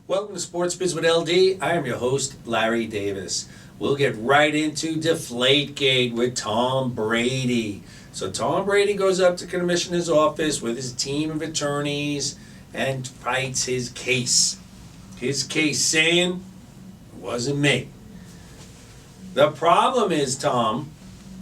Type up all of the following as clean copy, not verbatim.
Welcome to Sports Biz with LD. I am your host, Larry Davis. We'll get right into Deflate-gate with Tom Brady. So Tom Brady goes up to Commissioner's office with his team of attorneys and fights his case. His case saying, it wasn't me. The problem is, Tom,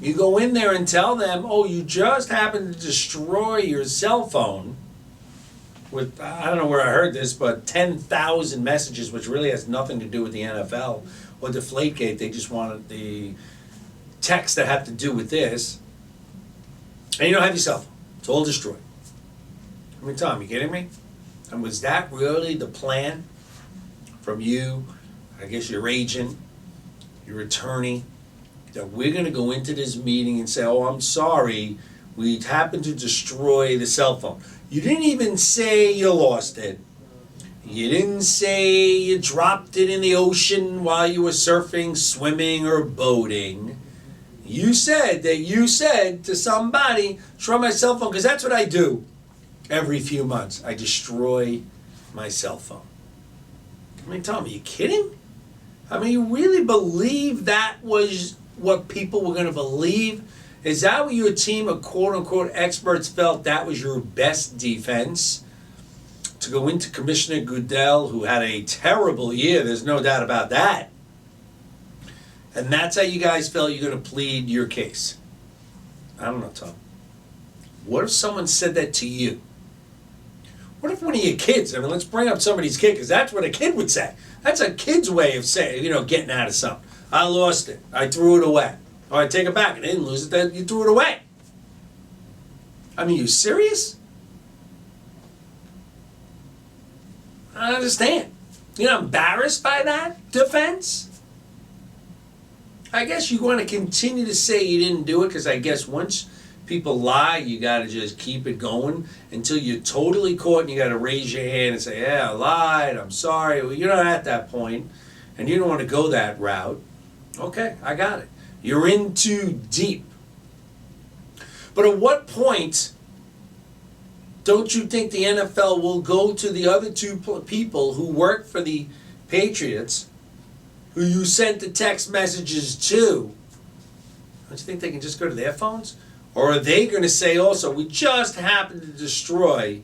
you go in there and tell them, oh, you just happened to destroy your cell phone with, I don't know where I heard this, but 10,000 messages, which really has nothing to do with the NFL or Deflate-gate. They just wanted the texts that have to do with this. And you don't have your cell phone. It's all destroyed. I mean, Tom, you kidding me? And was that really the plan from you, I guess your agent, your attorney, that we're going to go into this meeting and say, oh, I'm sorry, we happened to destroy the cell phone. You didn't even say you lost it. You didn't say you dropped it in the ocean while you were surfing, swimming, or boating. You said that you said to somebody, destroy my cell phone, because that's what I do every few months. I destroy my cell phone. I mean, Tom, are you kidding? I mean, you really believe that was what people were going to believe? Is that what your team of quote-unquote experts felt that was your best defense? To go into Commissioner Goodell, who had a terrible year, there's no doubt about that. And that's how you guys felt you're going to plead your case. I don't know, Tom. What if someone said that to you? What if one of your kids, I mean, let's bring up somebody's kid, because that's what a kid would say. That's a kid's way of saying, getting out of something. I lost it. I threw it away. Or I take it back. I didn't lose it, then you threw it away. I mean, you serious? I don't understand. You're not embarrassed by that defense? I guess you want to continue to say you didn't do it, because I guess once people lie, you got to just keep it going until you're totally caught and you got to raise your hand and say, yeah, I lied, I'm sorry. Well, you're not at that point, and you don't want to go that route. Okay, I got it. You're in too deep. But at what point don't you think the NFL will go to the other two people who work for the Patriots, who you sent the text messages to? Don't you think they can just go to their phones? Or are they going to say also, we just happened to destroy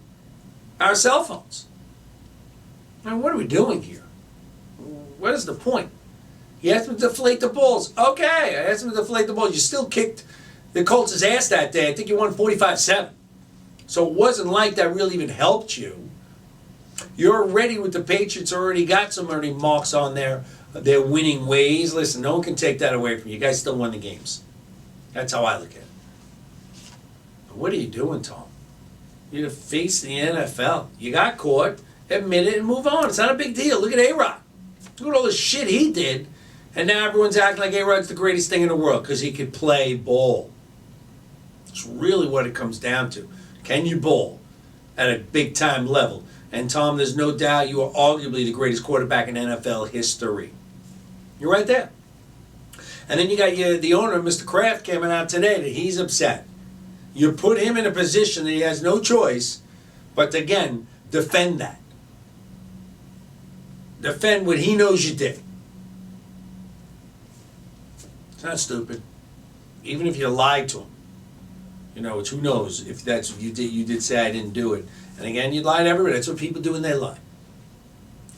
our cell phones? I mean, what are we doing here? What is the point? You asked them to deflate the balls. Okay, I asked them to deflate the balls. You still kicked the Colts' ass that day. I think you won 45-7. So it wasn't like that really even helped you. You're already with the Patriots, already got some earning marks on their winning ways. Listen, no one can take that away from you. You guys still won the games. That's how I look at it. But what are you doing, Tom? You're to face the NFL. You got caught, admit it, and move on. It's not a big deal. Look at A-Rod. Look at all the shit he did. And now everyone's acting like A-Rod's the greatest thing in the world because he could play ball. It's really what it comes down to. Can you bowl at a big-time level? And, Tom, there's no doubt you are arguably the greatest quarterback in NFL history. You're right there. And then you got the owner, Mr. Kraft, coming out today that he's upset. You put him in a position that he has no choice but to, again, defend that. Defend what he knows you did. It's not stupid. Even if you lied to him. It's who knows if that's what you did. You did say I didn't do it. And again, you lie to everybody. That's what people do when they lie.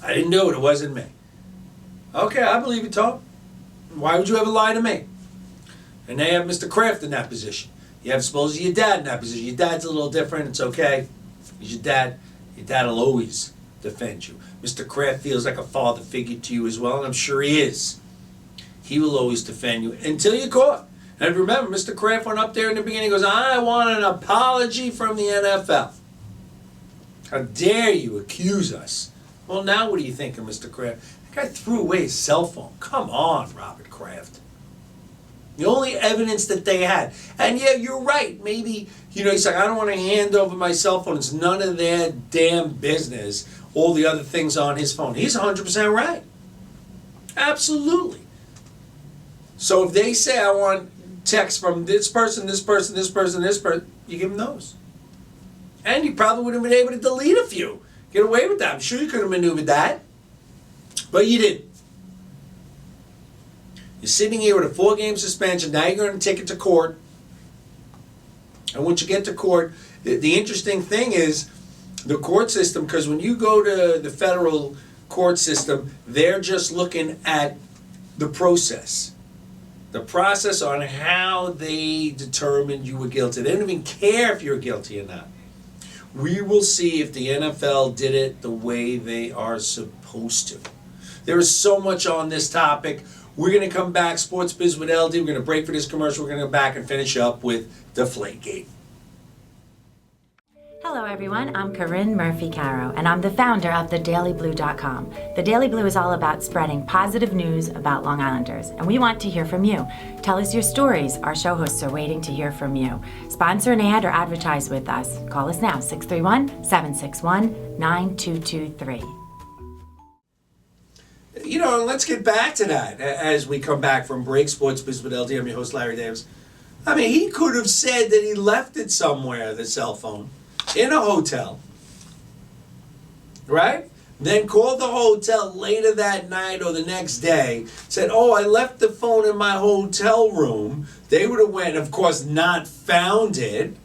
I didn't do it. It wasn't me. Okay, I believe it, Tom. Why would you ever lie to me? And they have Mr. Kraft in that position. You have supposedly your dad in that position. Your dad's a little different. It's okay. He's your dad. Your dad will always defend you. Mr. Kraft feels like a father figure to you as well, and I'm sure he is. He will always defend you until you're caught. And remember, Mr. Kraft went up there in the beginning and goes, I want an apology from the NFL. How dare you accuse us? Well, now what do you think of Mr. Kraft? That guy threw away his cell phone. Come on, Robert Kraft. The only evidence that they had. And yeah, you're right. Maybe, he's like, I don't want to hand over my cell phone. It's none of their damn business. All the other things on his phone. He's 100% right. Absolutely. So if they say I want text from this person, this person, this person, this person, you give them those. And you probably would have been able to delete a few. Get away with that. I'm sure you could have maneuvered that. But you didn't. You're sitting here with a 4-game suspension. Now you're going to take it to court. And once you get to court, the interesting thing is the court system, because when you go to the federal court system, they're just looking at the process. The process on how they determined you were guilty. They don't even care if you're guilty or not. We will see if the NFL did it the way they are supposed to. There is so much on this topic. We're going to come back, Sports Biz with LD. We're going to break for this commercial. We're going to go back and finish up with Deflate-gate. Hello everyone, I'm Corinne Murphy-Caro, and I'm the founder of TheDailyBlue.com. The Daily Blue is all about spreading positive news about Long Islanders, and we want to hear from you. Tell us your stories. Our show hosts are waiting to hear from you. Sponsor an ad or advertise with us. Call us now, 631-761-9223. You know, let's get back to that as we come back from break. Sports Biz with LD. I'm your host, Larry Davis. I mean, he could have said that he left it somewhere, the cell phone, in a hotel, right? Then called the hotel later that night or the next day, said, oh, I left the phone in my hotel room. They would have went, of course, not found it,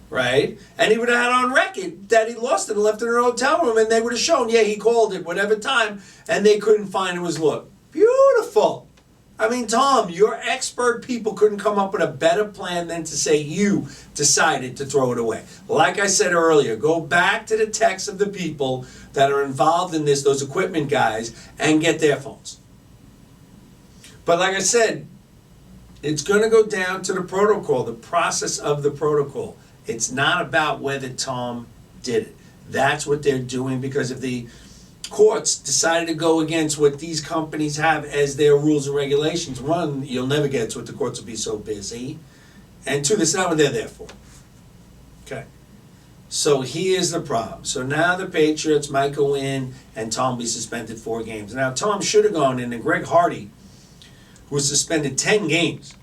right? And he would have had on record that he lost it and left it in a hotel room, and they would have shown, yeah, he called it whatever time, and they couldn't find it was looked. Beautiful. I mean, Tom, your expert people couldn't come up with a better plan than to say you decided to throw it away. Like I said earlier, go back to the texts of the people that are involved in this, those equipment guys, and get their phones. But like I said, it's going to go down to the protocol, the process of the protocol. It's not about whether Tom did it. That's what they're doing, because if the courts decided to go against what these companies have as their rules and regulations, one, you'll never get to it. The courts will be so busy. And two, that's not what they're there for. Okay. So here's the problem. So now the Patriots might go in and Tom be suspended 4 games. Now Tom should have gone in, and Greg Hardy, who was suspended 10 games,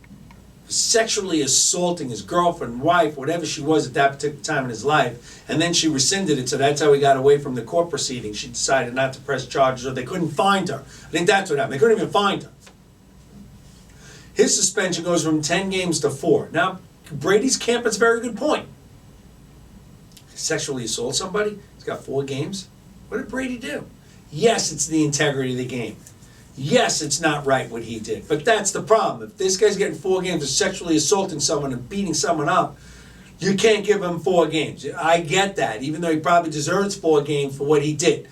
for sexually assaulting his girlfriend, wife, whatever she was at that particular time in his life, and then she rescinded it, so that's how he got away from the court proceeding. She decided not to press charges, or they couldn't find her. I think that's what happened. They couldn't even find her. His suspension goes from 10 games to 4. Now, Brady's camp has a very good point. Sexually assault somebody, he's got 4 games. What did Brady do? Yes, it's the integrity of the game. Yes, it's not right what he did, but that's the problem. If this guy's getting 4 games for sexually assaulting someone and beating someone up, you can't give him 4 games. I get that, even though he probably deserves 4 games for what he did.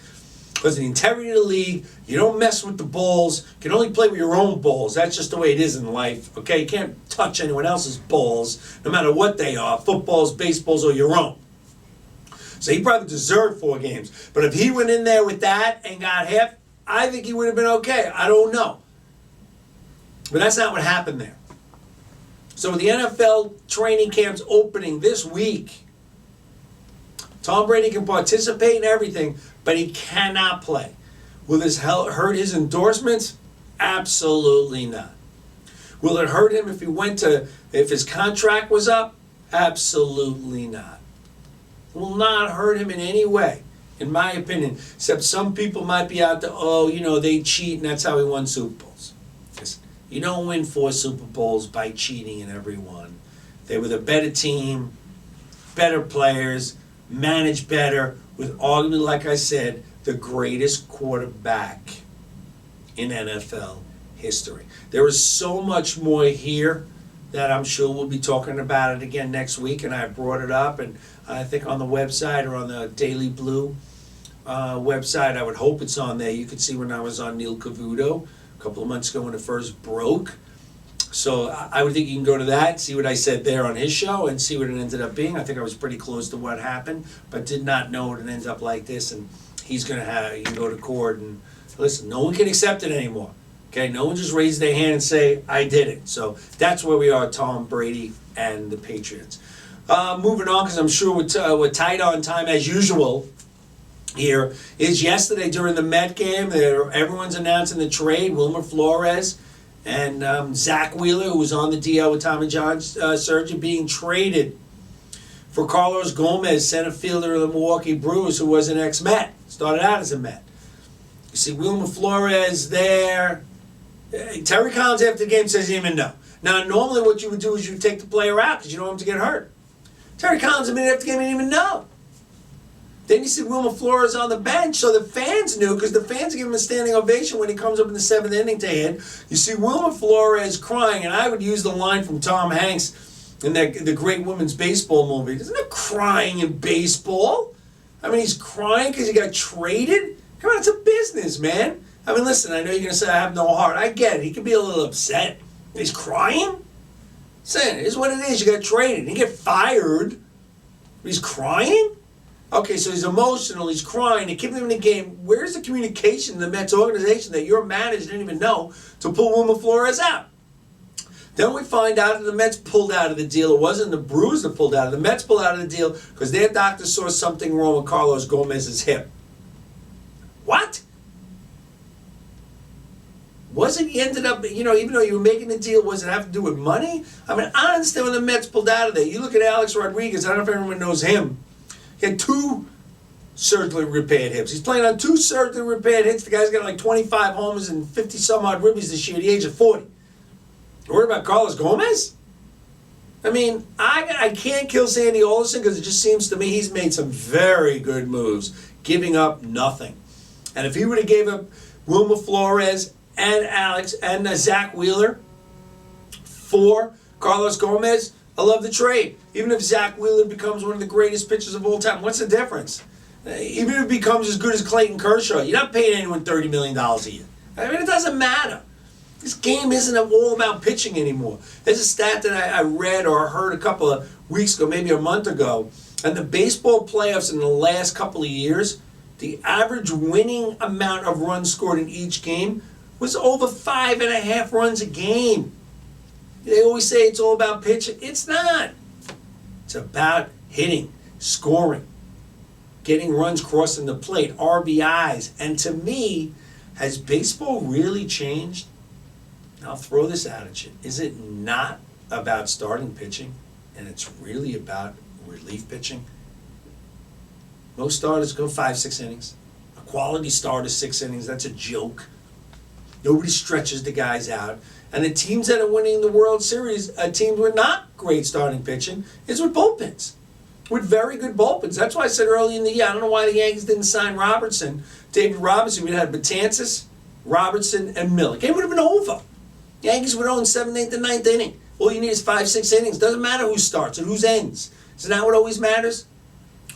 Because the integrity of the league, you don't mess with the balls. You can only play with your own balls. That's just the way it is in life, okay? You can't touch anyone else's balls, no matter what they are, footballs, baseballs, or your own. So he probably deserved 4 games. But if he went in there with that and got half, I think he would have been okay. I don't know. But that's not what happened there. So the NFL training camp's opening this week. Tom Brady can participate in everything, but he cannot play. Will this hurt his endorsements? Absolutely not. Will it hurt him if his contract was up? Absolutely not. It will not hurt him in any way, in my opinion, except some people might be out there, they cheat and that's how he won Super Bowls. Listen, you don't win 4 Super Bowls by cheating in every one. They were the better team, better players, managed better, with arguably, like I said, the greatest quarterback in NFL history. There is so much more here that I'm sure we'll be talking about it again next week, and I brought it up, and I think on the website or on the Daily Blue website, I would hope it's on there. You could see when I was on Neil Cavuto a couple of months ago when it first broke. So I would think you can go to that, see what I said there on his show, and see what it ended up being. I think I was pretty close to what happened, but did not know it ends up like this. And he's going to you can go to court and listen, no one can accept it anymore. Okay, no one just raise their hand and say, I did it. So that's where we are, Tom Brady and the Patriots. Moving on, because I'm sure we're tight on time as usual here, is yesterday during the Met game, everyone's announcing the trade. Wilmer Flores and Zach Wheeler, who was on the DL with Tommy John surgery, being traded for Carlos Gomez, center fielder of the Milwaukee Brewers, who was an ex-Met. Started out as a Met. see Wilmer Flores there. Terry Collins after the game says he didn't even know. Now, normally what you would do is you would take the player out because you don't want him to get hurt. Terry Collins, a minute after the game, he didn't even know. Then you see Wilmer Flores on the bench, so the fans knew because the fans give him a standing ovation when he comes up in the 7th inning to hit. You see Wilmer Flores crying, and I would use the line from Tom Hanks in the great women's baseball movie. Isn't there crying in baseball? I mean, he's crying because he got traded? Come on, it's a business, man. I mean, listen, I know you're going to say I have no heart. I get it. He could be a little upset. He's crying? Saying it is what it is. You got traded. You get fired. He's crying? Okay, so he's emotional. He's crying. They keep him in the game. Where's the communication in the Mets organization that your manager didn't even know to pull Wilmer Flores out? Then we find out that the Mets pulled out of the deal. It wasn't the Brewers that pulled out of it. The Mets pulled out of the deal because their doctor saw something wrong with Carlos Gomez's hip. What? Wasn't he ended up, even though you were making the deal, was it have to do with money? I mean, I understand when the Mets pulled out of there. You look at Alex Rodriguez, I don't know if anyone knows him. He had 2 surgically repaired hips. He's playing on 2 surgically repaired hips. The guy's got like 25 homers and 50 some odd ribbies this year at the age of 40. You worried about Carlos Gomez? I mean, I can't kill Sandy Alderson because it just seems to me he's made some very good moves, giving up nothing. And if he would have gave up Wilmer Flores and Alex and Zach Wheeler for Carlos Gomez, I love the trade. Even if Zach Wheeler becomes one of the greatest pitchers of all time, what's the difference? Even if he becomes as good as Clayton Kershaw, you're not paying anyone $30 million a year. I mean, it doesn't matter. This game isn't all about pitching anymore. There's a stat that I read or heard a couple of weeks ago, maybe a month ago, and the baseball playoffs in the last couple of years, the average winning amount of runs scored in each game was over 5.5 runs a game. They always say it's all about pitching. It's not. It's about hitting, scoring, getting runs crossing the plate, RBIs. And to me, has baseball really changed? I'll throw this out at you. Is it not about starting pitching and it's really about relief pitching? Most starters go 5-6 innings. A quality start is 6 innings. That's a joke. Nobody stretches the guys out. And the teams that are winning the World Series, teams with not great starting pitching, is with bullpens. With very good bullpens. That's why I said early in the year, I don't know why the Yankees didn't sign Robertson. David Robinson, we'd had Betances, Robertson, and Miller. The game would have been over. The Yankees would own 7th, 8th, and 9th inning. All you need is 5-6 innings. Doesn't matter who starts and who ends. Isn't that what always matters?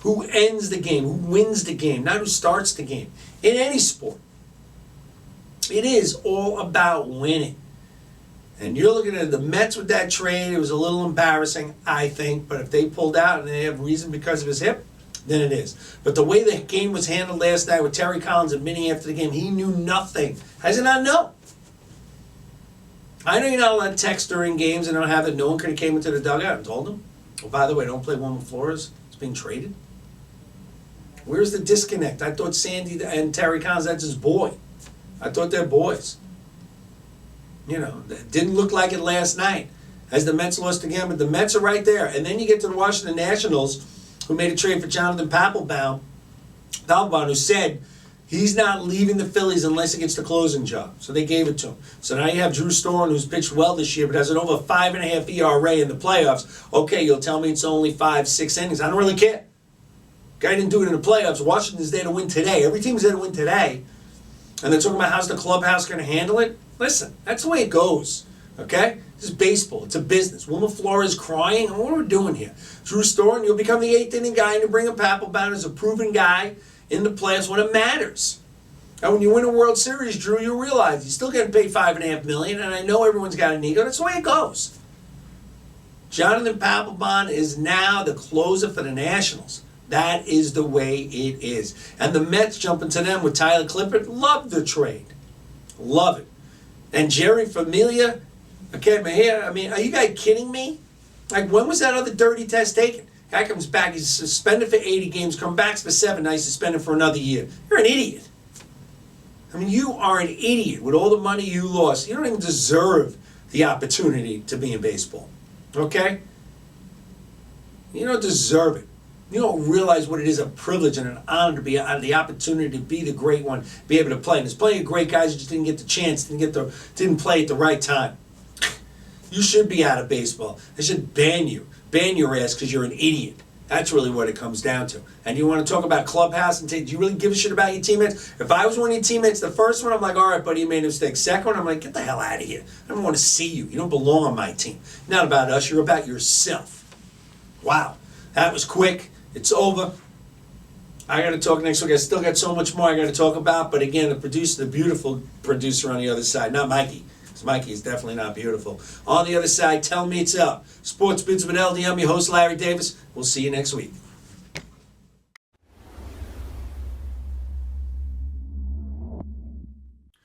Who ends the game, who wins the game, not who starts the game. In any sport, it is all about winning. And you're looking at the Mets with that trade. It was a little embarrassing, I think. But if they pulled out and they have reason because of his hip, then it is. But the way the game was handled last night with Terry Collins admitting after the game, he knew nothing. How does he not know? I know you're not allowed to text during games and don't have it. No one could have came into the dugout and told him. Oh, by the way, don't play Wilmer Flores. It's being traded. Where's the disconnect? I thought Sandy and Terry Collins, that's his boy. I thought they're boys. It didn't look like it last night as the Mets lost again, but the Mets are right there. And then you get to the Washington Nationals, who made a trade for Jonathan Papelbon, who said he's not leaving the Phillies unless he gets the closing job. So they gave it to him. So now you have Drew Storen, who's pitched well this year, but has an over 5.5 ERA in the playoffs. Okay, you'll tell me it's only 5-6 innings. I don't really care. Guy didn't do it in the playoffs. Washington's there to win today. Every team's there to win today. And they're talking about how's the clubhouse going to handle it. Listen, that's the way it goes, okay? This is baseball. It's a business. Wilmer Flores crying. What are we doing here? Drew Storen, you'll become the 8th inning guy and you bring a Papelbon as a proven guy in the playoffs when it matters. And when you win a World Series, Drew, you'll realize you're still getting paid $5.5 million, and I know everyone's got an ego. That's the way it goes. Jonathan Papelbon is now the closer for the Nationals. That is the way it is. And the Mets jumping to them with Tyler Clippard. Love the trade. Love it. And Jerry Familia, okay, but here, I mean, are you guys kidding me? Like, when was that other dirty test taken? Guy comes back, he's suspended for 80 games, comes back for 7, now he's suspended for another year. You're an idiot. I mean, you are an idiot with all the money you lost. You don't even deserve the opportunity to be in baseball, okay? You don't deserve it. You don't realize what it is, a privilege and an honor to be the opportunity to be the great one, be able to play. And there's plenty of great guys who just didn't get the chance, didn't play at the right time. You should be out of baseball. They should ban your ass because you're an idiot. That's really what it comes down to. And you want to talk about clubhouse and do you really give a shit about your teammates? If I was one of your teammates, the first one, I'm like, all right, buddy, you made a mistake. Second one, I'm like, get the hell out of here. I don't want to see you. You don't belong on my team. Not about us. You're about yourself. Wow. That was quick. It's over. I got to talk next week. I still got so much more I got to talk about. But again, the beautiful producer on the other side, not Mikey. Because Mikey is definitely not beautiful. On the other side, tell me it's up. Sports Bids with LD. I'm your host, Larry Davis. We'll see you next week.